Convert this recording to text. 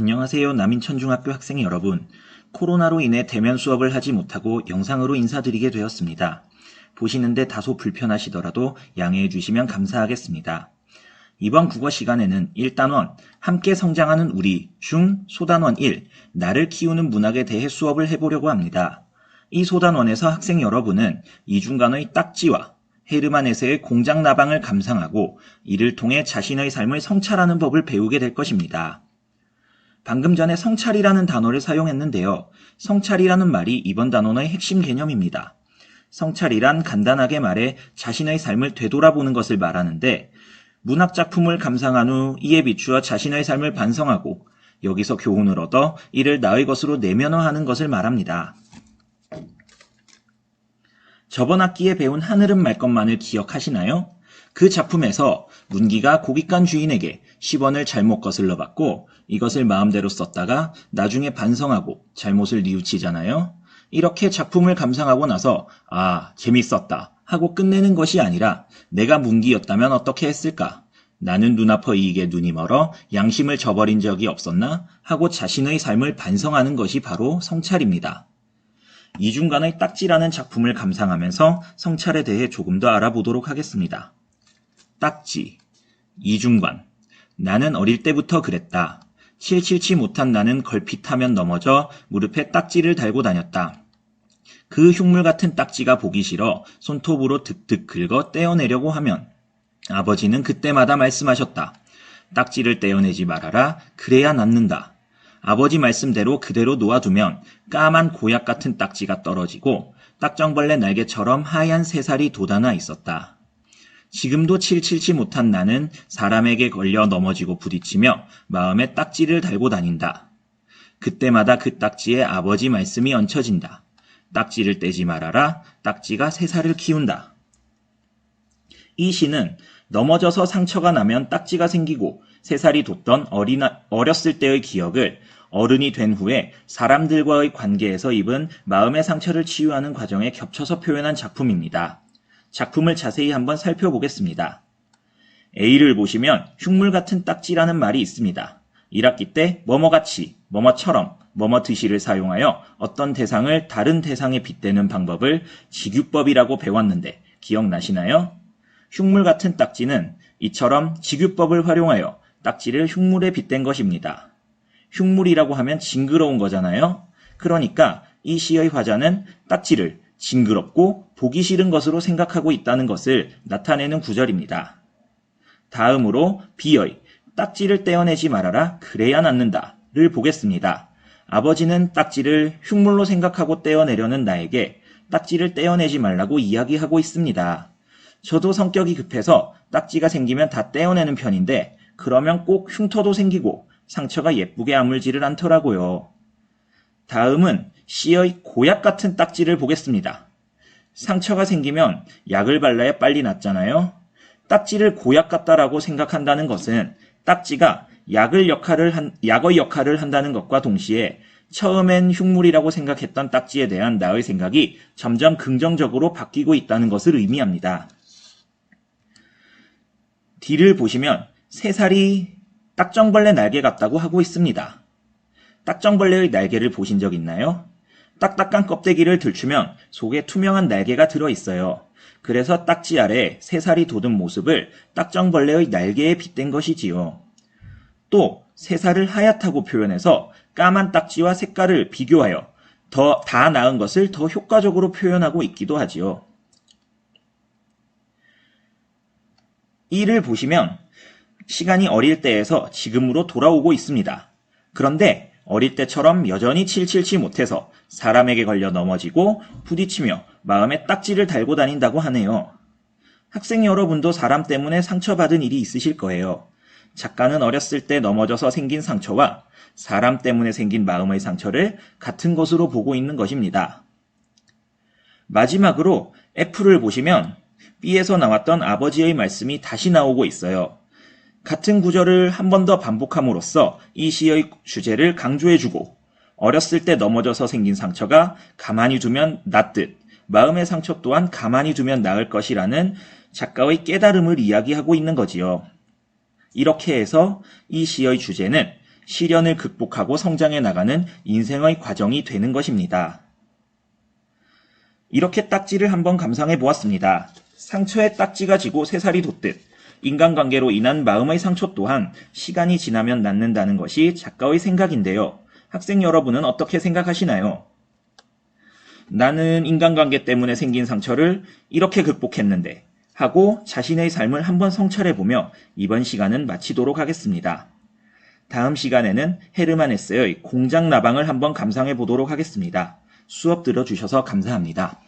안녕하세요. 남인천중학교 학생 여러분. 코로나로 인해 대면 수업을 하지 못하고 영상으로 인사드리게 되었습니다. 보시는데 다소 불편하시더라도 양해해 주시면 감사하겠습니다. 이번 국어 시간에는 1단원 함께 성장하는 우리 중 소단원 1 나를 키우는 문학에 대해 수업을 해보려고 합니다. 이 소단원에서 학생 여러분은 이중간의 딱지와 헤르만 헤세의 공장나방을 감상하고 이를 통해 자신의 삶을 성찰하는 법을 배우게 될 것입니다. 방금 전에 성찰이라는 단어를 사용했는데요. 성찰이라는 말이 이번 단원의 핵심 개념입니다. 성찰이란 간단하게 말해 자신의 삶을 되돌아보는 것을 말하는데 문학작품을 감상한 후 이에 비추어 자신의 삶을 반성하고 여기서 교훈을 얻어 이를 나의 것으로 내면화하는 것을 말합니다. 저번 학기에 배운 하늘은 말 것만을 기억하시나요? 그 작품에서 문기가 고깃간 주인에게 10원을 잘못 거슬러 받고 이것을 마음대로 썼다가 나중에 반성하고 잘못을 뉘우치잖아요. 이렇게 작품을 감상하고 나서 재밌었다 하고 끝내는 것이 아니라 내가 문기였다면 어떻게 했을까? 나는 눈아퍼 이익에 눈이 멀어 양심을 저버린 적이 없었나? 하고 자신의 삶을 반성하는 것이 바로 성찰입니다. 이중간의 딱지라는 작품을 감상하면서 성찰에 대해 조금 더 알아보도록 하겠습니다. 딱지, 이중관. 나는 어릴 때부터 그랬다. 칠칠치 못한 나는 걸핏하면 넘어져 무릎에 딱지를 달고 다녔다. 그 흉물 같은 딱지가 보기 싫어 손톱으로 득득 긁어 떼어내려고 하면 아버지는 그때마다 말씀하셨다. 딱지를 떼어내지 말아라. 그래야 낫는다. 아버지 말씀대로 그대로 놓아두면 까만 고약 같은 딱지가 떨어지고 딱정벌레 날개처럼 하얀 새살이 돋아나 있었다. 지금도 칠칠치 못한 나는 사람에게 걸려 넘어지고 부딪히며 마음에 딱지를 달고 다닌다. 그때마다 그 딱지에 아버지 말씀이 얹혀진다. 딱지를 떼지 말아라. 딱지가 새살을 키운다. 이 시는 넘어져서 상처가 나면 딱지가 생기고 새살이 돋던 어렸을 때의 기억을 어른이 된 후에 사람들과의 관계에서 입은 마음의 상처를 치유하는 과정에 겹쳐서 표현한 작품입니다. 작품을 자세히 한번 살펴보겠습니다. A를 보시면 흉물 같은 딱지라는 말이 있습니다. 1학기 때 뭐뭐같이, 뭐뭐처럼, 뭐뭐듯이를 사용하여 어떤 대상을 다른 대상에 빗대는 방법을 직유법이라고 배웠는데 기억나시나요? 흉물 같은 딱지는 이처럼 직유법을 활용하여 딱지를 흉물에 빗댄 것입니다. 흉물이라고 하면 징그러운 거잖아요. 그러니까 이 시의 화자는 딱지를 징그럽고 보기 싫은 것으로 생각하고 있다는 것을 나타내는 구절입니다. 다음으로 B의 딱지를 떼어내지 말아라. 그래야 낫는다를 보겠습니다. 아버지는 딱지를 흉물로 생각하고 떼어내려는 나에게 딱지를 떼어내지 말라고 이야기하고 있습니다. 저도 성격이 급해서 딱지가 생기면 다 떼어내는 편인데 그러면 꼭 흉터도 생기고 상처가 예쁘게 아물지를 않더라고요. 다음은 C의 고약 같은 딱지를 보겠습니다. 상처가 생기면 약을 발라야 빨리 낫잖아요. 딱지를 고약 같다라고 생각한다는 것은 딱지가 약의 역할을 한다는 것과 동시에 처음엔 흉물이라고 생각했던 딱지에 대한 나의 생각이 점점 긍정적으로 바뀌고 있다는 것을 의미합니다. D를 보시면 새살이 딱정벌레 날개 같다고 하고 있습니다. 딱정벌레의 날개를 보신 적 있나요? 딱딱한 껍데기를 들추면 속에 투명한 날개가 들어있어요. 그래서 딱지 아래 새살이 돋은 모습을 딱정벌레의 날개에 빗댄 것이지요. 또 새살을 하얗다고 표현해서 까만 딱지와 색깔을 비교하여 다 나은 것을 더 효과적으로 표현하고 있기도 하지요. 이를 보시면 시간이 어릴 때에서 지금으로 돌아오고 있습니다. 그런데 어릴 때처럼 여전히 칠칠치 못해서 사람에게 걸려 넘어지고 부딪히며 마음에 딱지를 달고 다닌다고 하네요. 학생 여러분도 사람 때문에 상처받은 일이 있으실 거예요. 작가는 어렸을 때 넘어져서 생긴 상처와 사람 때문에 생긴 마음의 상처를 같은 것으로 보고 있는 것입니다. 마지막으로 F를 보시면 B에서 나왔던 아버지의 말씀이 다시 나오고 있어요. 같은 구절을 한 번 더 반복함으로써 이 시의 주제를 강조해주고 어렸을 때 넘어져서 생긴 상처가 가만히 두면 낫듯 마음의 상처 또한 가만히 두면 나을 것이라는 작가의 깨달음을 이야기하고 있는 거지요. 이렇게 해서 이 시의 주제는 시련을 극복하고 성장해 나가는 인생의 과정이 되는 것입니다. 이렇게 딱지를 한번 감상해 보았습니다. 상처에 딱지가 지고 새살이 돋듯 인간관계로 인한 마음의 상처 또한 시간이 지나면 낫는다는 것이 작가의 생각인데요. 학생 여러분은 어떻게 생각하시나요? 나는 인간관계 때문에 생긴 상처를 이렇게 극복했는데 하고 자신의 삶을 한번 성찰해보며 이번 시간은 마치도록 하겠습니다. 다음 시간에는 헤르만 헤세의 공장 라방을 한번 감상해 보도록 하겠습니다. 수업 들어주셔서 감사합니다.